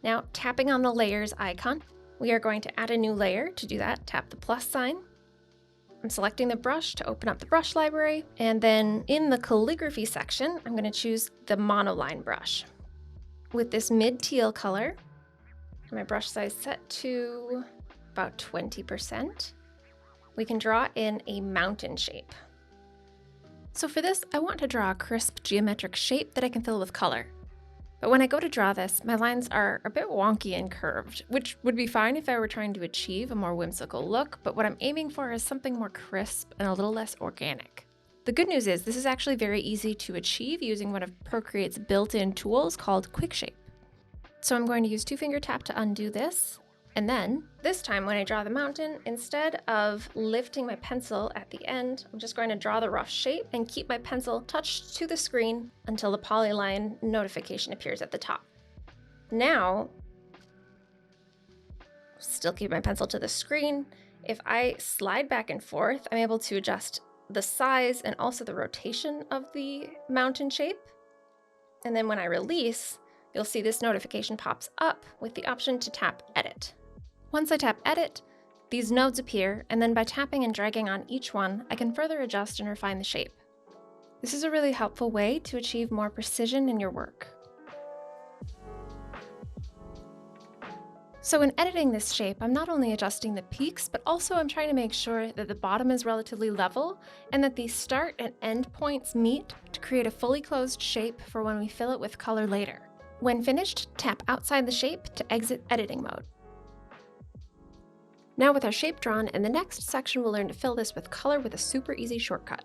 Now, tapping on the layers icon, we are going to add a new layer. To do that, tap the plus sign. I'm selecting the brush to open up the brush library, and then in the calligraphy section, I'm going to choose the monoline brush. With this mid-teal color, my brush size set to about 20%, we can draw in a mountain shape. So for this, I want to draw a crisp geometric shape that I can fill with color. But when I go to draw this, my lines are a bit wonky and curved, which would be fine if I were trying to achieve a more whimsical look, but what I'm aiming for is something more crisp and a little less organic. The good news is this is actually very easy to achieve using one of Procreate's built-in tools called QuickShape. So I'm going to use two-finger tap to undo this, and then, this time when I draw the mountain, instead of lifting my pencil at the end, I'm just going to draw the rough shape and keep my pencil touched to the screen until the polyline notification appears at the top. Now, still keep my pencil to the screen. If I slide back and forth, I'm able to adjust the size and also the rotation of the mountain shape. And then when I release, you'll see this notification pops up with the option to tap Edit. Once I tap Edit, these nodes appear, and then by tapping and dragging on each one, I can further adjust and refine the shape. This is a really helpful way to achieve more precision in your work. So in editing this shape, I'm not only adjusting the peaks, but also I'm trying to make sure that the bottom is relatively level and that the start and end points meet to create a fully closed shape for when we fill it with color later. When finished, tap outside the shape to exit editing mode. Now with our shape drawn, in the next section we'll learn to fill this with color with a super easy shortcut.